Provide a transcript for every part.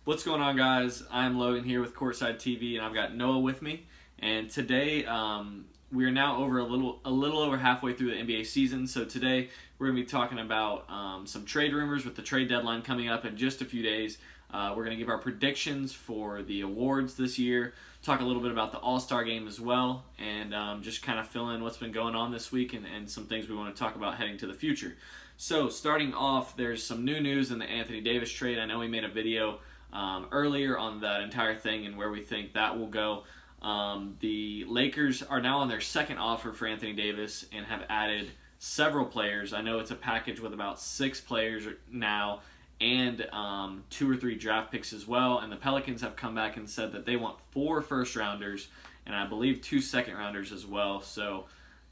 What's going on, guys? I'm Logan here with Courtside TV, and I've got Noah with me. And today, we are now a little over halfway through the NBA season. So today, we're going to be talking about some trade rumors with the trade deadline coming up in just a few days. We're going to give our predictions for the awards this year, talk a little bit about the All-Star game as well, and just kind of fill in what's been going on this week and some things we want to talk about heading to the future. So starting off, there's some new news in the Anthony Davis trade. I know we made a video earlier on that entire thing and where we think that will go. The Lakers are now on their second offer for Anthony Davis and have added several players. I know it's a package with about 6 players now and 2 or 3 draft picks as well. And the Pelicans have come back and said that they want 4 first-rounders and I believe 2 second-rounders as well. So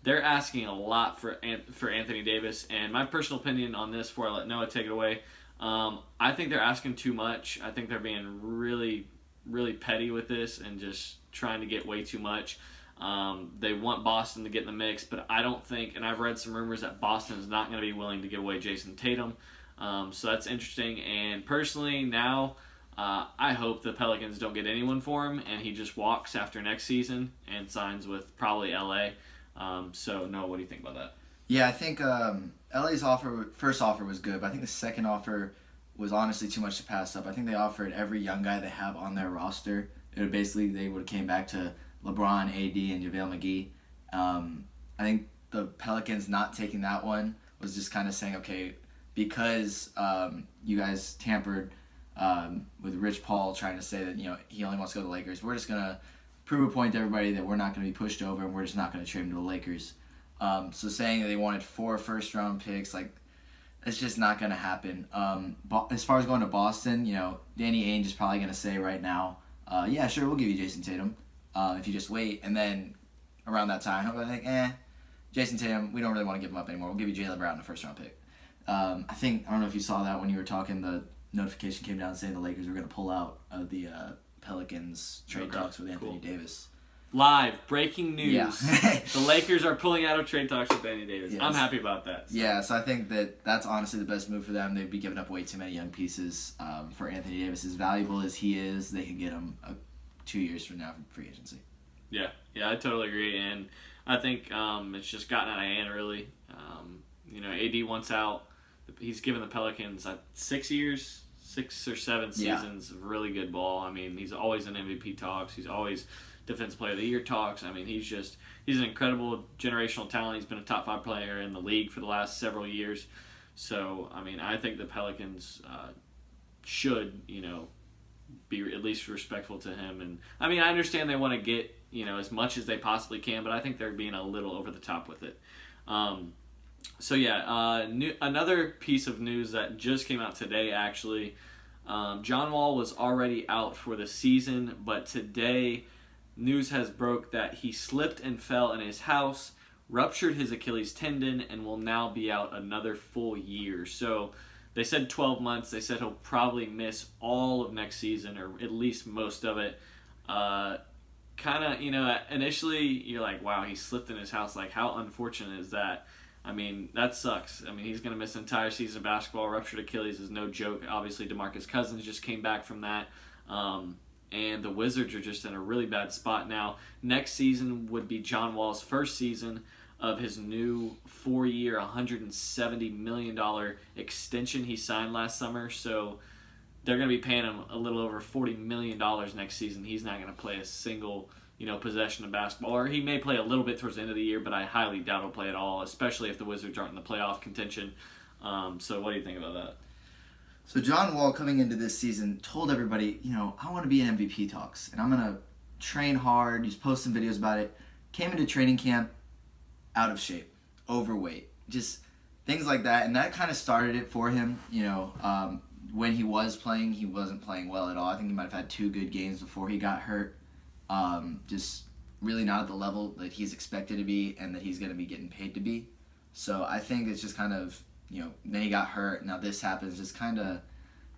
they're asking a lot for Anthony Davis. And my personal opinion on this, before I let Noah take it away, I think they're asking too much. I think they're being really, really petty with this and just trying to get way too much. They want Boston to get in the mix, but I don't think, and I've read some rumors that Boston is not going to be willing to give away Jason Tatum. So that's interesting. And personally, now I hope the Pelicans don't get anyone for him and he just walks after next season and signs with probably LA. So, Noah, what do you think about that? Yeah, I think LA's first offer was good, but I think the second offer was honestly too much to pass up. I think they offered every young guy they have on their roster. They would have came back to LeBron, AD, and JaVale McGee. I think the Pelicans not taking that one was just kind of saying, okay, because you guys tampered with Rich Paul trying to say that he only wants to go to the Lakers, we're just going to prove a point to everybody that we're not going to be pushed over and we're just not going to trade him to the Lakers. So saying that they wanted 4 first-round picks, it's just not going to happen. As far as going to Boston, Danny Ainge is probably going to say right now, yeah, sure, we'll give you Jason Tatum if you just wait. And then around that time, he'll be like, Jason Tatum, we don't really want to give him up anymore. We'll give you Jaylen Brown in the first-round pick. I don't know if you saw that when you were talking, the notification came down saying the Lakers were going to pull out of the Pelicans trade talks with Anthony Davis. Live, breaking news. Yeah. The Lakers are pulling out of trade talks with Anthony Davis. Yes. I'm happy about that. So. Yeah, so I think that's honestly the best move for them. They'd be giving up way too many young pieces for Anthony Davis. As valuable as he is, they could get him 2 years from now from free agency. Yeah, I totally agree. And I think it's just gotten out of hand, really. AD wants out. He's given the Pelicans 6 years, 6 or 7 seasons of really good ball. I mean, he's always in MVP talks. He's always Defensive Player of the Year talks. I mean, he's an incredible generational talent. He's been a top 5 player in the league for the last several years. So, I mean, I think the Pelicans should, be at least respectful to him. And, I mean, I understand they want to get, as much as they possibly can, but I think they're being a little over the top with it. Another piece of news that just came out today, actually, John Wall was already out for the season, but today news has broke that he slipped and fell in his house, ruptured his Achilles tendon, and will now be out another full year. So they said 12 months. They said he'll probably miss all of next season, or at least most of it. Initially you're like, wow, he slipped in his house. Like, how unfortunate is that? I mean, that sucks. I mean, he's going to miss an entire season of basketball. Ruptured Achilles is no joke. Obviously, DeMarcus Cousins just came back from that. And the Wizards are just in a really bad spot now. Next season would be John Wall's first season of his new 4-year, $170 million extension he signed last summer. So they're going to be paying him a little over $40 million next season. He's not going to play a single possession of basketball. Or he may play a little bit towards the end of the year, but I highly doubt he'll play at all, especially if the Wizards aren't in the playoff contention. So what do you think about that? So John Wall, coming into this season, told everybody, I want to be in MVP talks, and I'm going to train hard. He's posting videos about it. Came into training camp out of shape, overweight, just things like that. And that kind of started it for him. When he was playing, he wasn't playing well at all. I think he might have had 2 good games before he got hurt. Just really not at the level that he's expected to be and that he's going to be getting paid to be. So I think it's just kind of, then he got hurt. Now this happens. It's kind of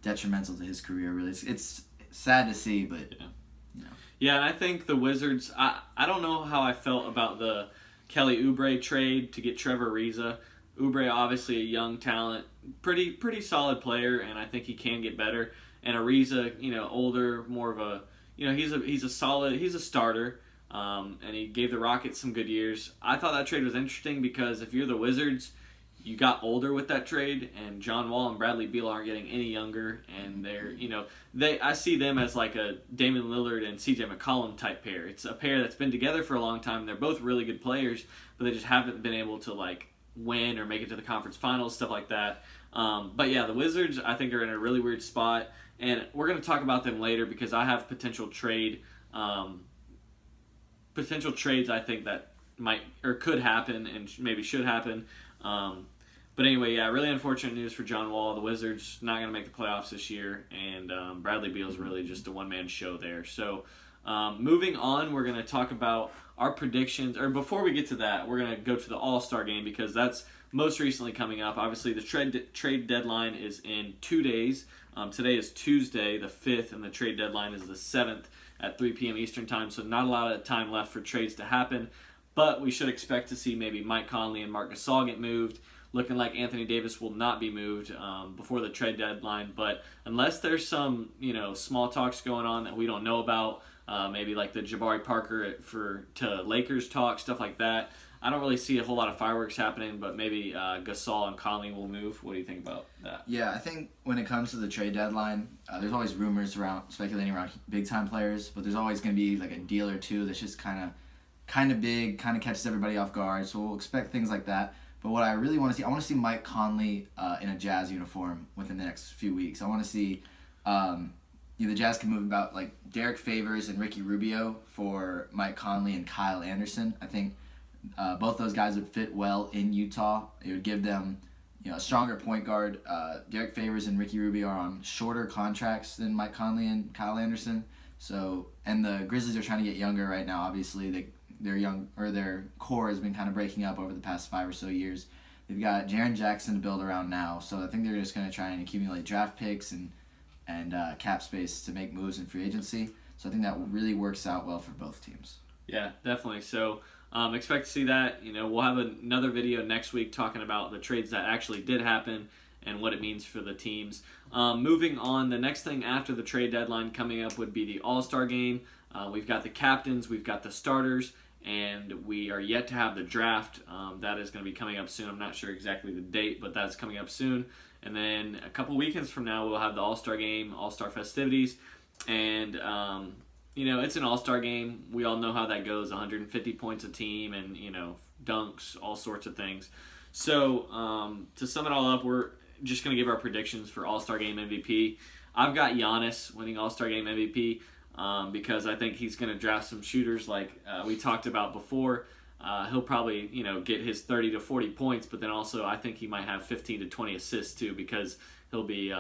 detrimental to his career, really. It's sad to see, but, Yeah, and I think the Wizards, I don't know how I felt about the Kelly Oubre trade to get Trevor Ariza. Oubre, obviously a young talent, pretty solid player, and I think he can get better. and Ariza, older, more of a, he's a solid, he's a starter. And he gave the Rockets some good years. I thought that trade was interesting because if you're the Wizards, you got older with that trade, and John Wall and Bradley Beal aren't getting any younger, and I see them as like a Damian Lillard and CJ McCollum type pair. It's a pair that's been together for a long time. They're both really good players, but they just haven't been able to like win or make it to the conference finals, stuff like that. But yeah, the Wizards I think are in a really weird spot, and we're going to talk about them later because I have potential trades I think that might or could happen and maybe should happen. But anyway, yeah, really unfortunate news for John Wall. The Wizards not going to make the playoffs this year, and Bradley Beal's really just a one-man show there. So moving on, we're going to talk about our predictions. Or before we get to that, we're going to go to the All-Star game because that's most recently coming up. Obviously, the trade deadline is in 2 days. Today is Tuesday, the 5th, and the trade deadline is the 7th at 3 p.m. Eastern Time, so not a lot of time left for trades to happen. But we should expect to see maybe Mike Conley and Marc Gasol get moved. Looking like Anthony Davis will not be moved before the trade deadline. But unless there's some small talks going on that we don't know about, maybe like the Jabari Parker to Lakers talk, stuff like that, I don't really see a whole lot of fireworks happening. But maybe Gasol and Conley will move. What do you think about that? Yeah, I think when it comes to the trade deadline, there's always rumors speculating around big time players, but there's always going to be like a deal or two that's just kind of big, kind of catches everybody off guard. So we'll expect things like that. But what I really want to see, I want to see Mike Conley in a Jazz uniform within the next few weeks. I want to see the Jazz can move about like Derek Favors and Ricky Rubio for Mike Conley and Kyle Anderson. I think both those guys would fit well in Utah. It would give them a stronger point guard. Derek Favors and Ricky Rubio are on shorter contracts than Mike Conley and Kyle Anderson. So, and the Grizzlies are trying to get younger right now. Obviously, their core has been kind of breaking up over the past 5 or so years. They've got Jaren Jackson to build around now, so I think they're just going to try and accumulate draft picks and cap space to make moves in free agency. So I think that really works out well for both teams. Yeah, definitely. So expect to see that. We'll have another video next week talking about the trades that actually did happen and what it means for the teams. Moving on, the next thing after the trade deadline coming up would be the All-Star game. We've got the captains, we've got the starters, and we are yet to have the draft. That is going to be coming up soon. I'm not sure exactly the date, but that's coming up soon. And then a couple weekends from now, we'll have the All-Star game, All-Star festivities. And, it's an All-Star game. We all know how that goes, 150 points a team and, dunks, all sorts of things. So to sum it all up, we're just going to give our predictions for All-Star game MVP. I've got Giannis winning All-Star game MVP. Because I think he's going to draft some shooters like we talked about before. He'll probably, get his 30 to 40 points, but then also I think he might have 15 to 20 assists too because he'll be,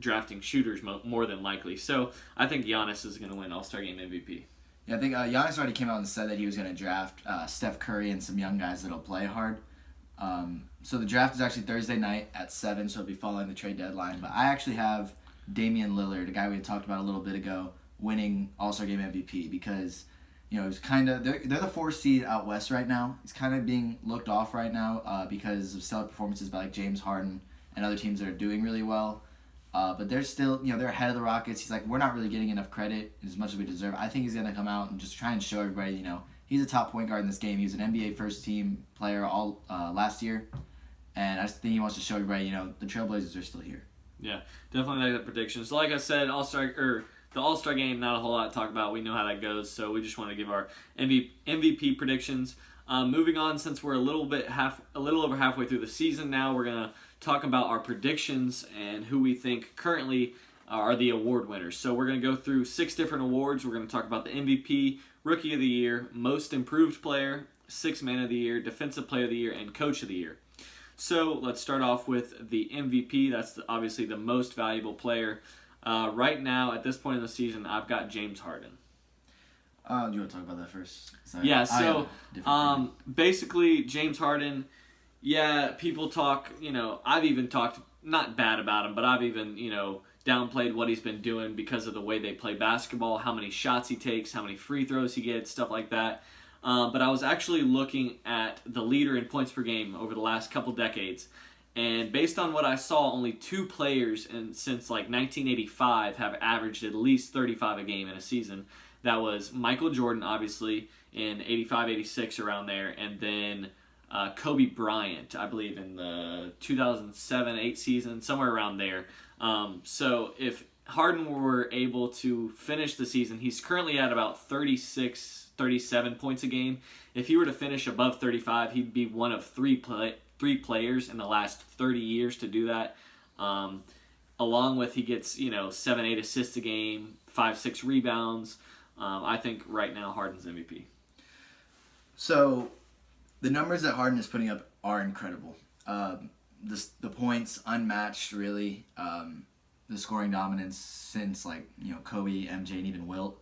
drafting shooters more than likely. So I think Giannis is going to win All-Star Game MVP. Yeah, I think Giannis already came out and said that he was going to draft Steph Curry and some young guys that'll play hard. So the draft is actually Thursday night at 7, so it'll be following the trade deadline. But I actually have Damian Lillard, a guy we had talked about a little bit ago, winning All-Star Game MVP because, it's kind of they're the 4th seed out west right now. He's kind of being looked off right now because of stellar performances by like James Harden and other teams that are doing really well. But they're still, they're ahead of the Rockets. He's like, we're not really getting enough credit as much as we deserve. I think he's going to come out and just try and show everybody, he's a top point guard in this game. He was an NBA first-team player all last year. And I just think he wants to show everybody, the Trailblazers are still here. Yeah, definitely like that prediction. So like I said, the All-Star game, not a whole lot to talk about. We know how that goes, so we just want to give our MVP predictions. Moving on, since we're a little over halfway through the season now, we're going to talk about our predictions and who we think currently are the award winners. So we're going to go through 6 different awards. We're going to talk about the MVP, Rookie of the Year, Most Improved Player, Sixth Man of the Year, Defensive Player of the Year, and Coach of the Year. So let's start off with the MVP. That's obviously the most valuable player. Right now, at this point in the season, I've got James Harden. Do you want to talk about that first? Yeah, so basically, James Harden, people talk, I've even talked, not bad about him, but I've even, downplayed what he's been doing because of the way they play basketball, how many shots he takes, how many free throws he gets, stuff like that. But I was actually looking at the leader in points per game over the last couple decades, And based on what I saw, only 2 players since like 1985 have averaged at least 35 a game in a season. That was Michael Jordan, obviously, in 85, 86, around there, and then Kobe Bryant, I believe, in the 2007-8 season, somewhere around there. So if Harden were able to finish the season, he's currently at about 36, 37 points a game. If he were to finish above 35, he'd be one of three players in the last 30 years to do that. Along with he gets 7, 8 assists a game, 5, 6 rebounds. I think right now Harden's MVP. So the numbers that Harden is putting up are incredible. The points unmatched, really. The scoring dominance since Kobe, MJ, and even Wilt.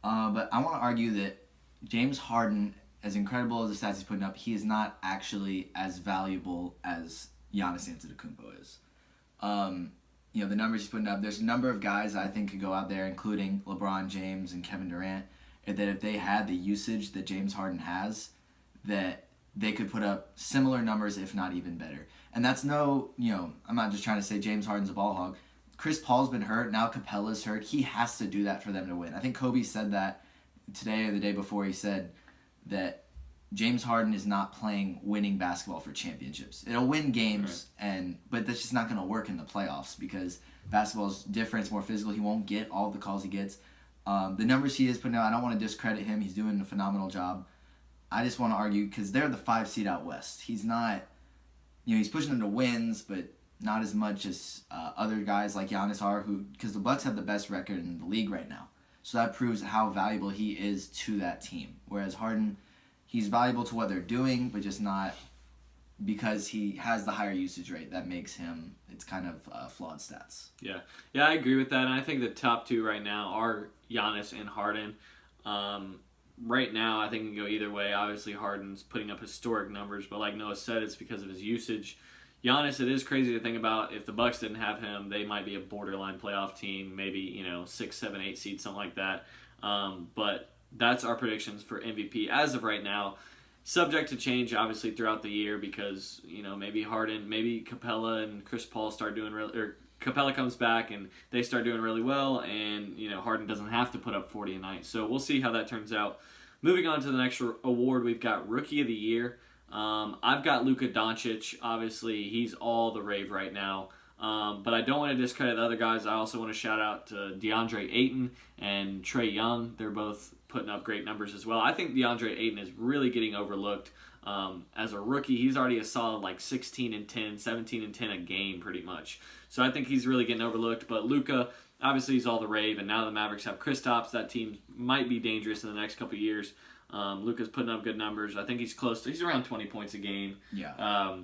But I want to argue that James Harden, as incredible as the stats he's putting up, he is not actually as valuable as Giannis Antetokounmpo is. The numbers he's putting up, there's a number of guys I think could go out there, including LeBron James and Kevin Durant, that if they had the usage that James Harden has, that they could put up similar numbers, if not even better. And that's I'm not just trying to say James Harden's a ball hog. Chris Paul's been hurt. Now Capella's hurt. He has to do that for them to win. I think Kobe said that today or the day before. He said that James Harden is not playing winning basketball for championships. It'll win games, right, but that's just not going to work in the playoffs because basketball's different. It's more physical. He won't get all the calls he gets. The numbers he is putting out, I don't want to discredit him. He's doing a phenomenal job. I just want to argue because they're the 5 seed out west. He's not, he's pushing them to wins, but not as much as other guys like Giannis are, because the Bucks have the best record in the league right now. So that proves how valuable he is to that team. Whereas Harden, he's valuable to what they're doing, but just not because he has the higher usage rate. That makes him, it's kind of flawed stats. Yeah, I agree with that. And I think the top 2 right now are Giannis and Harden. Right now, I think it can go either way. Obviously, Harden's putting up historic numbers, but like Noah said, it's because of his usage. Giannis, it is crazy to think about. If the Bucks didn't have him, they might be a borderline playoff team, maybe 6, 7, 8 seed, something like that. But that's our predictions for MVP as of right now. Subject to change, obviously, throughout the year because maybe Harden, maybe Capella and Chris Paul start doing or Capella comes back and they start doing really well, and Harden doesn't have to put up 40 a night. So we'll see how that turns out. Moving on to the next award, we've got Rookie of the Year. I've got Luka Doncic. Obviously, he's all the rave right now. But I don't want to discredit the other guys. I also want to shout out to DeAndre Ayton and Trae Young. They're both putting up great numbers as well. I think DeAndre Ayton is really getting overlooked. As a rookie, he's already a solid 16 and 10, 17 and 10 a game pretty much. So I think he's really getting overlooked. But Luka, obviously, he's all the rave. And now the Mavericks have Kristaps. That team might be dangerous in the next couple of years. Luka's putting up good numbers. I think he's around 20 points a game. Yeah.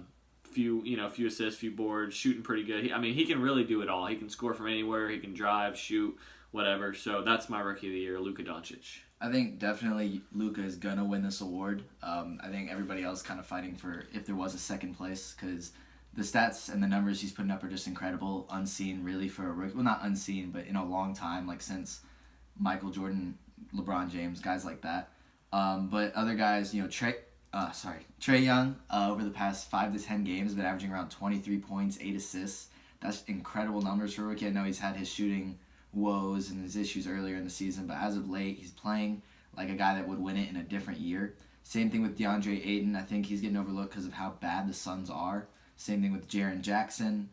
Few assists, few boards, shooting pretty good. He can really do it all. He can score from anywhere. He can drive, shoot, whatever. So that's my Rookie of the Year, Luka Doncic. I think definitely Luka is gonna win this award. I think everybody else kind of fighting for if there was a second place because the stats and the numbers he's putting up are just incredible, unseen really for a rookie. Well, not unseen, but in a long time, since Michael Jordan, LeBron James, guys like that. But other guys, Trae Young, over the past 5 to 10 games, been averaging around 23 points, 8 assists. That's incredible numbers for a rookie. I know he's had his shooting woes and his issues earlier in the season, but as of late, he's playing like a guy that would win it in a different year. Same thing with DeAndre Ayton. I think he's getting overlooked because of how bad the Suns are. Same thing with Jaren Jackson.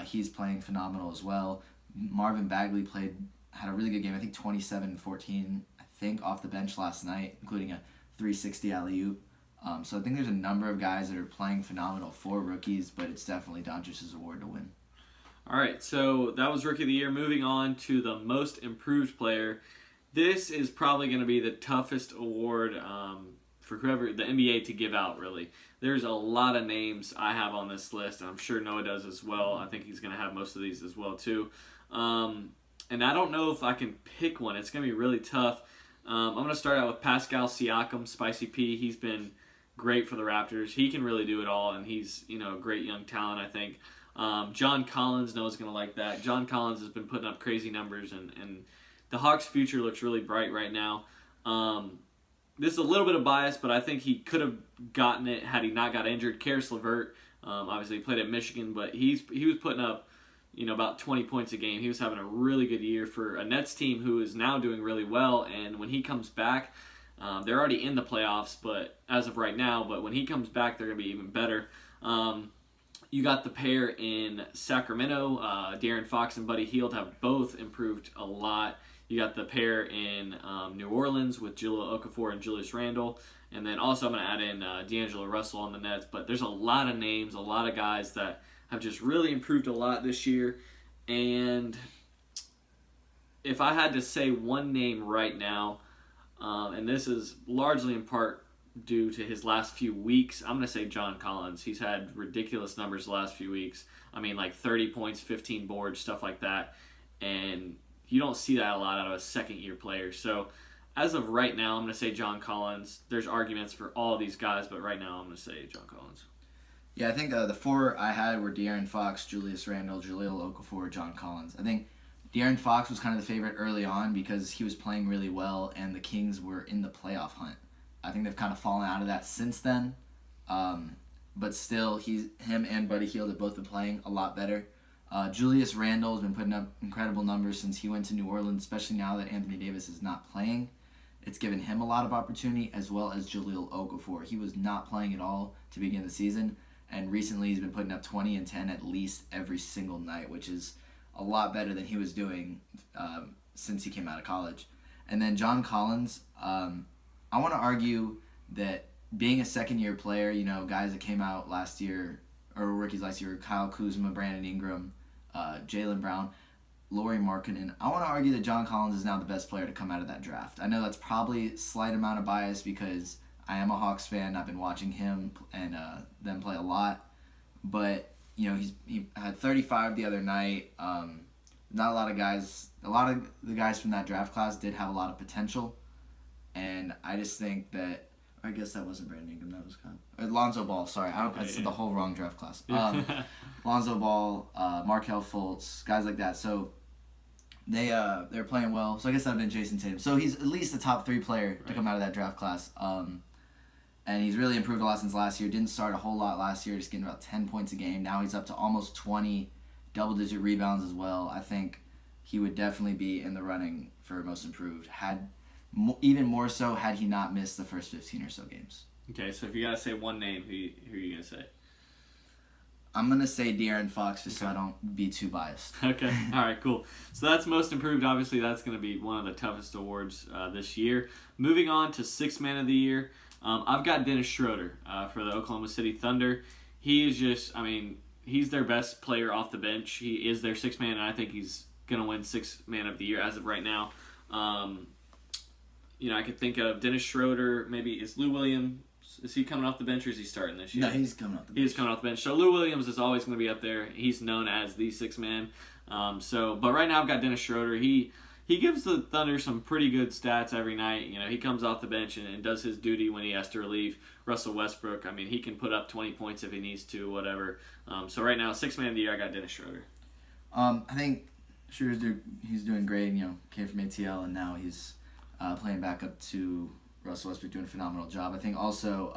He's playing phenomenal as well. Marvin Bagley had a really good game. I think 27 and 14, off the bench last night, including a 360 alley-oop. So I think there's a number of guys that are playing phenomenal for rookies, but it's definitely Doncic's award to win. All right, so that was Rookie of the Year. Moving on to the Most Improved Player. This is probably going to be the toughest award for whoever the NBA to give out, really. There's a lot of names I have on this list, and I'm sure Noah does as well. I think he's going to have most of these as well, too. And I don't know if I can pick one. It's going to be really tough. I'm going to start out with Pascal Siakam, Spicy P. He's been great for the Raptors. He can really do it all, and he's a great young talent, I think. John Collins, Noah's going to like that. John Collins has been putting up crazy numbers, and the Hawks' future looks really bright right now. This is a little bit of bias, but I think he could have gotten it had he not got injured. Karis LeVert, Obviously, he played at Michigan, but he was putting up, about 20 points a game. He was having a really good year for a Nets team who is now doing really well. And when he comes back, they're already in the playoffs, but as of right now. But when he comes back, they're going to be even better. You got the pair in Sacramento. De'Aaron Fox and Buddy Hield have both improved a lot. You got the pair in New Orleans with Jahlil Okafor and Julius Randle. And then also I'm going to add in D'Angelo Russell on the Nets. But there's a lot of names, a lot of guys that have just really improved a lot this year. And if I had to say one name right now, and this is largely in part due to his last few weeks, I'm going to say John Collins. He's had ridiculous numbers the last few weeks. I mean, like 30 points, 15 boards, stuff like that. And you don't see that a lot out of a second-year player. So as of right now, I'm going to say John Collins. There's arguments for all of these guys, but right now I'm going to say John Collins. Yeah, I think the four I had were De'Aaron Fox, Julius Randle, Jahlil Okafor, John Collins. I think De'Aaron Fox was kind of the favorite early on because he was playing really well and the Kings were in the playoff hunt. I think they've kind of fallen out of that since then. But still, him and Buddy Hield have both been playing a lot better. Julius Randle has been putting up incredible numbers since he went to New Orleans, especially now that Anthony Davis is not playing. It's given him a lot of opportunity, as well as Jahlil Okafor. He was not playing at all to begin the season, and recently he's been putting up 20 and 10 at least every single night, which is a lot better than he was doing since he came out of college. And then John Collins, I want to argue that being a second-year player, guys that came out last year, or rookies last year, Kyle Kuzma, Brandon Ingram, Jaylen Brown, Lauri Markkanen, I want to argue that John Collins is now the best player to come out of that draft. I know that's probably a slight amount of bias because I am a Hawks fan. I've been watching him and them play a lot. But, he had 35 the other night. Not a lot of guys. A lot of the guys from that draft class did have a lot of potential. And I just think that, I guess that wasn't Brandon Ingram, that was Lonzo Ball, sorry. I said the whole wrong draft class. Lonzo Ball, Markelle Fultz, guys like that. So they're playing well. So I guess that would have been Jason Tatum. So he's at least a top 3 player to come out of that draft class. And he's really improved a lot since last year. Didn't start a whole lot last year, just getting about 10 points a game. Now he's up to almost 20, double-digit rebounds as well. I think he would definitely be in the running for most improved. Even more so had he not missed the first 15 or so games. Okay, so if you got to say one name, who are you going to say? I'm going to say De'Aaron Fox just so I don't be too biased. Okay, all right, cool. So that's most improved. Obviously, that's going to be one of the toughest awards this year. Moving on to Sixth Man of the Year, I've got Dennis Schroeder for the Oklahoma City Thunder. He is just, he's their best player off the bench. He is their sixth man, and I think he's going to win Sixth Man of the Year as of right now. I could think of Dennis Schroeder. Maybe is Lou Williams. Is he coming off the bench or is he starting this year? No, he's coming off the bench. He's coming off the bench. So Lou Williams is always going to be up there. He's known as the sixth man. But right now I've got Dennis Schroeder. He gives the Thunder some pretty good stats every night. He comes off the bench and does his duty when he has to relieve Russell Westbrook. He can put up 20 points if he needs to, whatever. So right now, sixth man of the year, I got Dennis Schroeder. I think Schroeder's he's doing great. Came from ATL and now he's playing back up to Russell Westbrook, doing a phenomenal job. I think also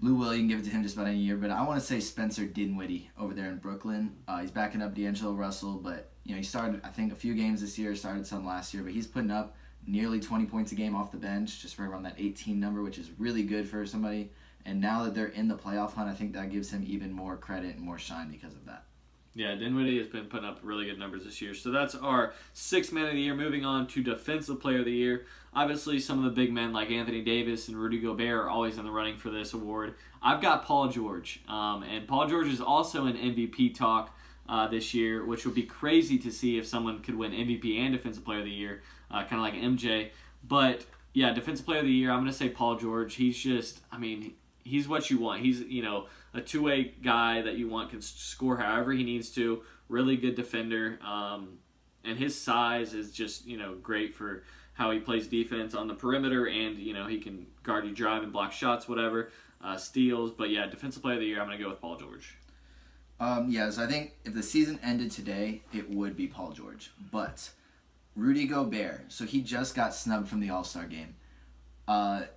Lou Will, you can give it to him just about any year, but I want to say Spencer Dinwiddie over there in Brooklyn. He's backing up D'Angelo Russell, but he started, I think, a few games this year, started some last year, but he's putting up nearly 20 points a game off the bench, just right around that 18 number, which is really good for somebody. And now that they're in the playoff hunt, I think that gives him even more credit and more shine because of that. Yeah, Dinwiddie has been putting up really good numbers this year. So that's our sixth man of the year. Moving on to defensive player of the year. Obviously, some of the big men like Anthony Davis and Rudy Gobert are always in the running for this award. I've got Paul George. And Paul George is also in MVP talk this year, which would be crazy to see if someone could win MVP and defensive player of the year, kind of like MJ. But, yeah, defensive player of the year, I'm going to say Paul George. He's just, he's what you want. He's, a two-way guy that you want, can score however he needs to. Really good defender. And his size is just, great for how he plays defense on the perimeter. And, he can guard you, drive and block shots, whatever, steals. But, yeah, defensive player of the year, I'm going to go with Paul George. So I think if the season ended today, it would be Paul George. But Rudy Gobert, so he just got snubbed from the All-Star game.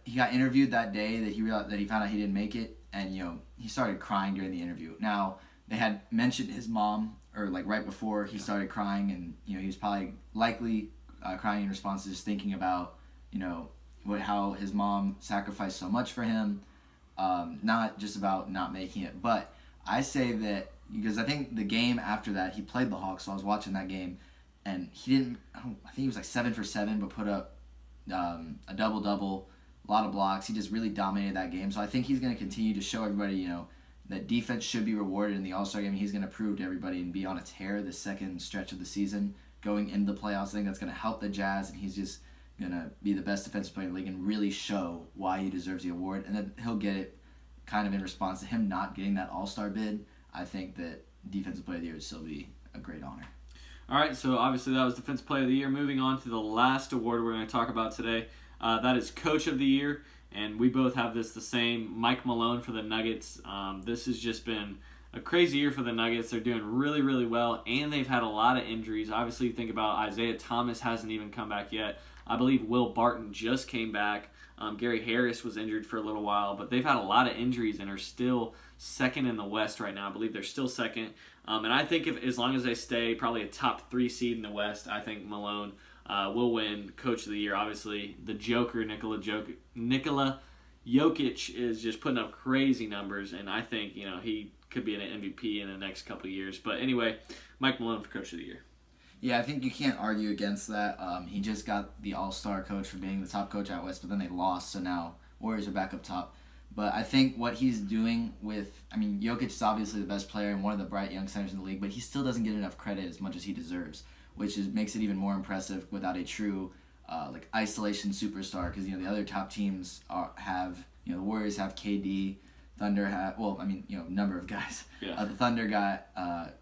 He got interviewed that day that he found out he didn't make it, and he started crying during the interview. Now they had mentioned his mom, or like right before he started crying, and he was probably likely crying in response to just thinking about how his mom sacrificed so much for him, not just about not making it. But I say that because I think the game after that, he played the Hawks, so I was watching that game, and he didn't. I think he was like 7 for 7, but put up a double-double, a lot of blocks. He just really dominated that game. So I think he's going to continue to show everybody, that defense should be rewarded in the All-Star game. He's going to prove to everybody and be on a tear the second stretch of the season going into the playoffs. I think that's going to help the Jazz, and he's just going to be the best defensive player in the league and really show why he deserves the award. And then he'll get it kind of in response to him not getting that All-Star bid. I think that Defensive Player of the Year would still be a great honor. All right, so obviously that was Defensive Player of the Year. Moving on to the last award we're going to talk about today. That is Coach of the Year, and we both have this the same. Mike Malone for the Nuggets. This has just been a crazy year for the Nuggets. They're doing really, really well, and they've had a lot of injuries. Obviously, you think about Isaiah Thomas hasn't even come back yet. I believe Will Barton just came back. Gary Harris was injured for a little while, but they've had a lot of injuries and are still second in the West right now. I believe they're still second. And I think as long as they stay probably a top 3 seed in the West, I think Malone will win Coach of the Year. Obviously, the Joker, Nikola Jokic, is just putting up crazy numbers, and I think he could be an MVP in the next couple of years. But anyway, Mike Malone for Coach of the Year. Yeah, I think you can't argue against that. He just got the All-Star coach for being the top coach out West, but then they lost, so now Warriors are back up top. But I think what he's doing Jokic is obviously the best player and one of the bright young centers in the league, but he still doesn't get enough credit as much as he deserves, which makes it even more impressive without a true isolation superstar, because the other top teams have the Warriors have KD, Thunder have number of guys. Yeah. The Thunder got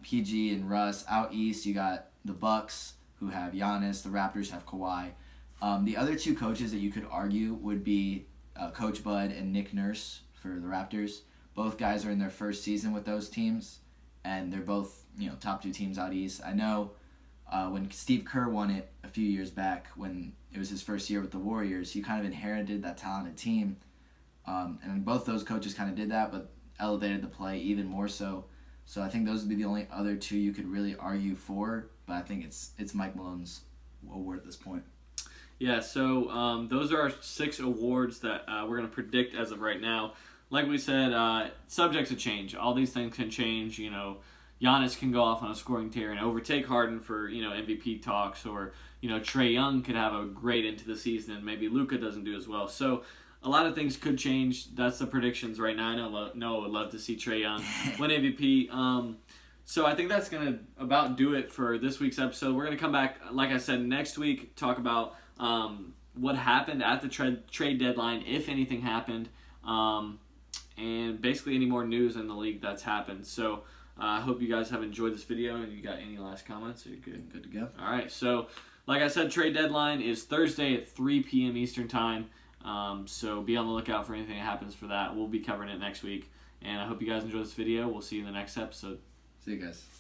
PG and Russ. Out east you got the Bucks, who have Giannis. The Raptors have Kawhi. The other two coaches that you could argue would be Coach Bud and Nick Nurse for the Raptors. Both guys are in their first season with those teams, and they're both top 2 teams out east. I know when Steve Kerr won it a few years back, when it was his first year with the Warriors, he kind of inherited that talented team. And both those coaches kind of did that, but elevated the play even more so. So I think those would be the only other 2 you could really argue for, but I think it's Mike Malone's award at this point. Yeah, so those are our 6 awards that we're going to predict as of right now. Like we said, subject to change. All these things can change. Giannis can go off on a scoring tear and overtake Harden for MVP talks, or Trae Young could have a great into the season and maybe Luka doesn't do as well. So a lot of things could change. That's the predictions right now. I know Noah would love to see Trae Young win MVP. So I think that's going to about do it for this week's episode. We're going to come back, like I said, next week, talk about what happened at the trade deadline, if anything happened, and basically any more news in the league that's happened. So I hope you guys have enjoyed this video, and you got any last comments? Are you good? Good to go. All right, so like I said, trade deadline is Thursday at 3 p.m. Eastern Time. So be on the lookout for anything that happens for that. We'll be covering it next week. And I hope you guys enjoyed this video. We'll see you in the next episode. See you guys.